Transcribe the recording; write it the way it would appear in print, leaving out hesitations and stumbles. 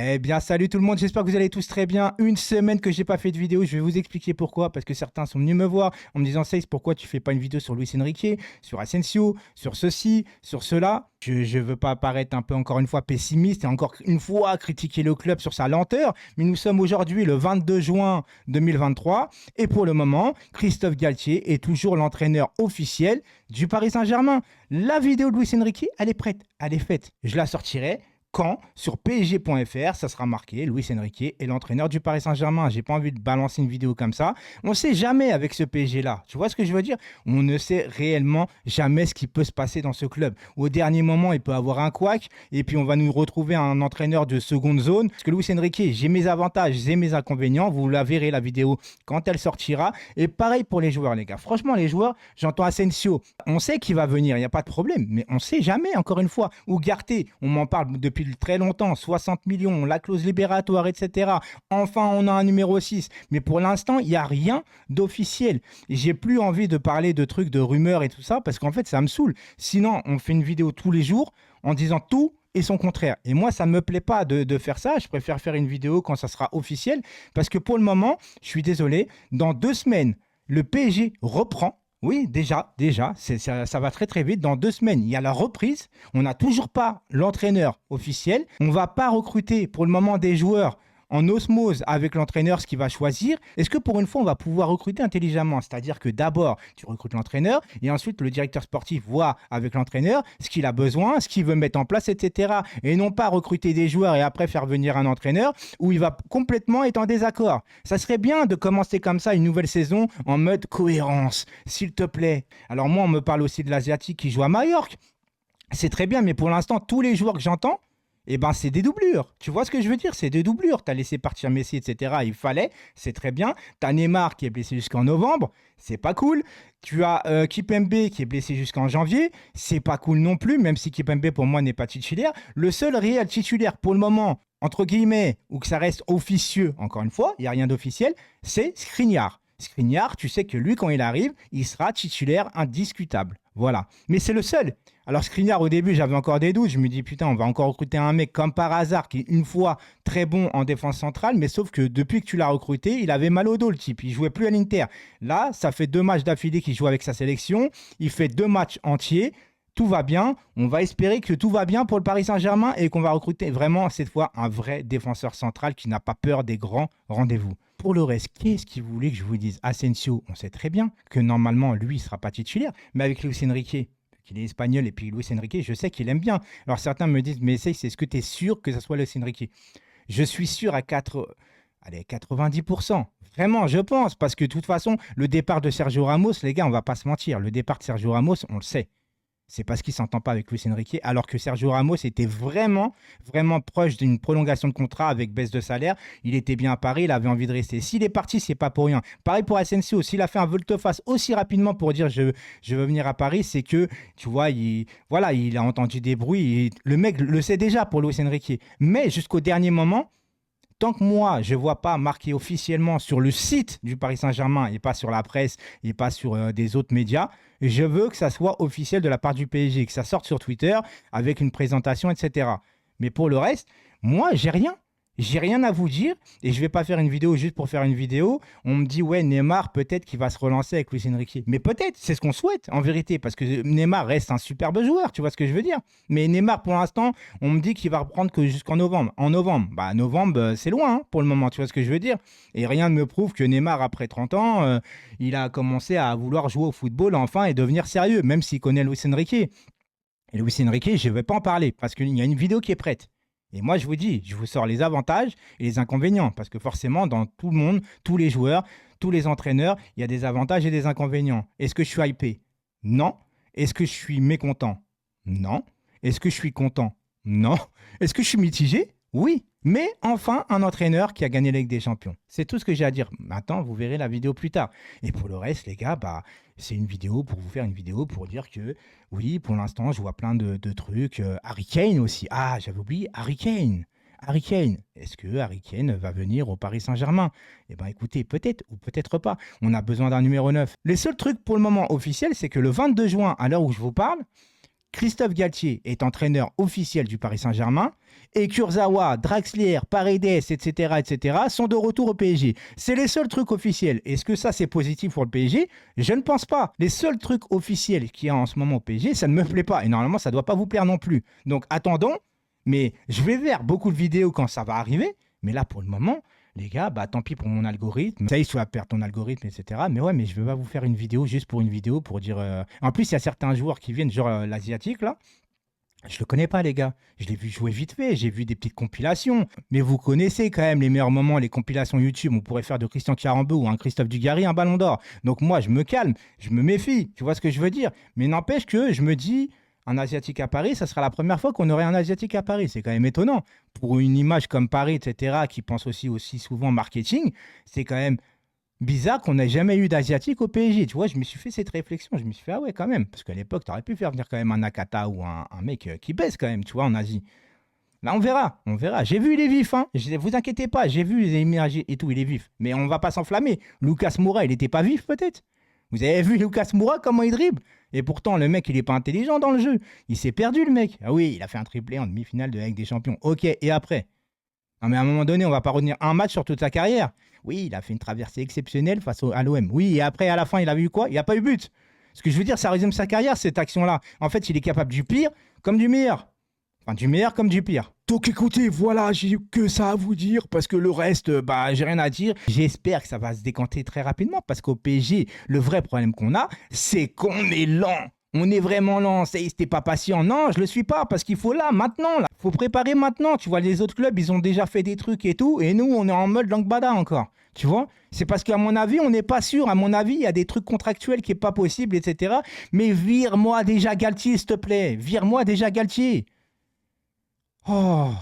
Eh bien, salut tout le monde, j'espère que vous allez tous très bien. Une semaine que j'ai pas fait de vidéo, je vais vous expliquer pourquoi. Parce que certains sont venus me voir en me disant, Seiss, pourquoi tu fais pas une vidéo sur Luis Enrique, sur Asensio, sur ceci, sur cela. Je veux pas paraître un peu encore une fois pessimiste et encore une fois critiquer le club sur sa lenteur. Mais nous sommes aujourd'hui le 22 juin 2023 et pour le moment, Christophe Galtier est toujours l'entraîneur officiel du Paris Saint-Germain. La vidéo de Luis Enrique, elle est prête, elle est faite. Je la sortirai quand sur PSG.fr, ça sera marqué Luis Enrique est l'entraîneur du Paris Saint-Germain. J'ai pas envie de balancer une vidéo comme ça. On ne sait jamais avec ce PSG-là. Tu vois ce que je veux dire? On ne sait réellement jamais ce qui peut se passer dans ce club. Au dernier moment, il peut avoir un couac et puis on va nous retrouver un entraîneur de seconde zone. Parce que Luis Enrique, j'ai mes avantages, j'ai mes inconvénients. Vous la verrez la vidéo quand elle sortira. Et pareil pour les joueurs, les gars. Franchement, les joueurs, j'entends Asensio. On sait qu'il va venir, il n'y a pas de problème. Mais on ne sait jamais, encore une fois. Ugarte, on m'en parle depuis très longtemps, 60 millions, la clause libératoire, etc. Enfin, on a un numéro 6. Mais pour l'instant, il n'y a rien d'officiel. Et j'ai plus envie de parler de trucs, de rumeurs et tout ça, parce qu'en fait, ça me saoule. Sinon, on fait une vidéo tous les jours en disant tout et son contraire. Et moi, ça ne me plaît pas de faire ça. Je préfère faire une vidéo quand ça sera officiel, parce que pour le moment, je suis désolé, dans 2 semaines, le PSG reprend. Oui, déjà, ça va très très vite. Dans 2 semaines, il y a la reprise. On n'a toujours pas l'entraîneur officiel. On ne va pas recruter pour le moment des joueurs en osmose avec l'entraîneur, ce qu'il va choisir. Est-ce que pour une fois, on va pouvoir recruter intelligemment? C'est-à-dire que d'abord, tu recrutes l'entraîneur et ensuite, le directeur sportif voit avec l'entraîneur ce qu'il a besoin, ce qu'il veut mettre en place, etc. Et non pas recruter des joueurs et après faire venir un entraîneur où il va complètement être en désaccord. Ça serait bien de commencer comme ça une nouvelle saison en mode cohérence, s'il te plaît. Alors moi, on me parle aussi de l'Asiatique qui joue à Majorque. C'est très bien, mais pour l'instant, tous les joueurs que j'entends, eh ben, c'est des doublures. Tu vois ce que je veux dire? C'est des doublures. Tu as laissé partir Messi, etc. Il fallait, c'est très bien. Tu as Neymar qui est blessé jusqu'en novembre. C'est pas cool. Tu as Kimpembe qui est blessé jusqu'en janvier. C'est pas cool non plus, même si Kimpembe, pour moi, n'est pas titulaire. Le seul réel titulaire pour le moment, entre guillemets, ou que ça reste officieux, encore une fois, il n'y a rien d'officiel, c'est Skriniar. Skriniar, tu sais que lui, quand il arrive, il sera titulaire indiscutable. Voilà. Mais c'est le seul. Alors Skriniar, au début, j'avais encore des doutes. Je me dis, putain, on va encore recruter un mec comme par hasard qui est une fois très bon en défense centrale. Mais sauf que depuis que tu l'as recruté, il avait mal au dos, le type. Il jouait plus à l'Inter. Là, ça fait 2 matchs d'affilée qu'il joue avec sa sélection. Il fait 2 matchs entiers. Tout va bien. On va espérer que tout va bien pour le Paris Saint-Germain et qu'on va recruter vraiment, cette fois, un vrai défenseur central qui n'a pas peur des grands rendez-vous. Pour le reste, qu'est-ce qu'il voulait que je vous dise? Asensio, on sait très bien que normalement, lui, il ne sera pas titulaire. Mais avec Luis Enrique, qu'il est espagnol, et puis Luis Enrique, je sais qu'il aime bien. Alors certains me disent, mais c'est ce que tu es sûr que ce soit Luis Enrique? Je suis sûr à 90%. Vraiment, je pense. Parce que de toute façon, le départ de Sergio Ramos, les gars, on ne va pas se mentir. Le départ de Sergio Ramos, on le sait. C'est parce qu'il ne s'entend pas avec Luis Enrique, alors que Sergio Ramos était vraiment, vraiment proche d'une prolongation de contrat avec baisse de salaire. Il était bien à Paris, il avait envie de rester. S'il est parti, c'est pas pour rien. Pareil pour Asensio, s'il a fait un volte-face aussi rapidement pour dire je veux venir à Paris, c'est que, tu vois, il a entendu des bruits. Le mec le sait déjà pour Luis Enrique. Mais jusqu'au dernier moment, tant que moi, je ne vois pas marqué officiellement sur le site du Paris Saint-Germain et pas sur la presse et pas sur des autres médias, je veux que ça soit officiel de la part du PSG, que ça sorte sur Twitter avec une présentation, etc. Mais pour le reste, moi, j'ai rien. J'ai rien à vous dire et je ne vais pas faire une vidéo juste pour faire une vidéo. On me dit, ouais, Neymar, peut-être qu'il va se relancer avec Luis Enrique. Mais peut-être, c'est ce qu'on souhaite en vérité, parce que Neymar reste un superbe joueur, tu vois ce que je veux dire. Mais Neymar, pour l'instant, on me dit qu'il va reprendre que jusqu'en novembre. En novembre, novembre, c'est loin hein, pour le moment, tu vois ce que je veux dire. Et rien ne me prouve que Neymar, après 30 ans, il a commencé à vouloir jouer au football enfin et devenir sérieux, même s'il connaît Luis Enrique. Et Luis Enrique, je ne vais pas en parler, parce qu'il y a une vidéo qui est prête. Et moi, je vous dis, je vous sors les avantages et les inconvénients. Parce que forcément, dans tout le monde, tous les joueurs, tous les entraîneurs, il y a des avantages et des inconvénients. Est-ce que je suis hypé? Non. Est-ce que je suis mécontent? Non. Est-ce que je suis content? Non. Est-ce que je suis mitigé? Oui. Mais enfin, un entraîneur qui a gagné la Ligue des Champions. C'est tout ce que j'ai à dire. Maintenant, vous verrez la vidéo plus tard. Et pour le reste, les gars, c'est une vidéo pour vous faire une vidéo pour dire que, oui, pour l'instant, je vois plein de trucs. Harry Kane aussi. Ah, j'avais oublié, Harry Kane. Harry Kane. Est-ce que Harry Kane va venir au Paris Saint-Germain? Eh bien, écoutez, peut-être ou peut-être pas. On a besoin d'un numéro 9. Les seuls trucs pour le moment officiels, c'est que le 22 juin, à l'heure où je vous parle, Christophe Galtier est entraîneur officiel du Paris Saint-Germain et Kurzawa, Draxler, Paredes, etc., sont de retour au PSG. C'est les seuls trucs officiels. Est-ce que ça, c'est positif pour le PSG? Je ne pense pas. Les seuls trucs officiels qu'il y a en ce moment au PSG, ça ne me plaît pas. Et normalement, ça ne doit pas vous plaire non plus. Donc, attendons. Mais je vais vers beaucoup de vidéos quand ça va arriver. Mais là, pour le moment, les gars, bah tant pis pour mon algorithme. Ça y est, tu vas perdre ton algorithme, etc. Mais ouais, mais je ne vais pas vous faire une vidéo juste pour une vidéo pour dire. En plus, il y a certains joueurs qui viennent, genre l'asiatique là. Je le connais pas, les gars. Je l'ai vu jouer vite fait. J'ai vu des petites compilations. Mais vous connaissez quand même les meilleurs moments, les compilations YouTube. On pourrait faire de Christian Carambeu ou un Christophe Dugarry un ballon d'or. Donc moi, je me calme, je me méfie. Tu vois ce que je veux dire? Mais n'empêche que je me dis. Un Asiatique à Paris, ça sera la première fois qu'on aurait un Asiatique à Paris. C'est quand même étonnant. Pour une image comme Paris, etc., qui pense aussi souvent marketing, c'est quand même bizarre qu'on n'ait jamais eu d'Asiatique au PSG. Tu vois, je me suis fait cette réflexion. Je me suis fait, ah ouais, quand même. Parce qu'à l'époque, tu aurais pu faire venir quand même un Nakata ou un mec qui baisse quand même, tu vois, en Asie. Là, on verra, on verra. J'ai vu, il est vif, hein. Vous inquiétez pas, j'ai vu les images et tout, il est vif. Mais on va pas s'enflammer. Lucas Moura, il n'était pas vif, peut-être? Vous avez vu Lucas Moura, comment il dribble? Et pourtant, le mec, il n'est pas intelligent dans le jeu. Il s'est perdu, le mec. Ah oui, il a fait un triplé en demi-finale de la Ligue des Champions. Ok, et après? Non, mais à un moment donné, on va pas retenir un match sur toute sa carrière. Oui, il a fait une traversée exceptionnelle à l'OM. Oui, et après, à la fin, il a eu quoi? Il n'y a pas eu but. Ce que je veux dire, ça résume sa carrière, cette action-là. En fait, il est capable du pire comme du meilleur. Enfin, du meilleur comme du pire. Donc écoutez, voilà, j'ai que ça à vous dire parce que le reste, bah, j'ai rien à dire. J'espère que ça va se décanter très rapidement parce qu'au PSG, le vrai problème qu'on a, c'est qu'on est lent. On est vraiment lent. T'es pas patient. Non, je le suis pas parce qu'il faut là, maintenant. Là. Faut préparer maintenant. Tu vois, les autres clubs, ils ont déjà fait des trucs et tout. Et nous, on est en mode Langbada encore. Tu vois? C'est parce qu'à mon avis, on n'est pas sûr. À mon avis, il y a des trucs contractuels qui n'est pas possible, etc. Mais vire-moi déjà Galtier, s'il te plaît. Vire-moi déjà Galtier. Oh.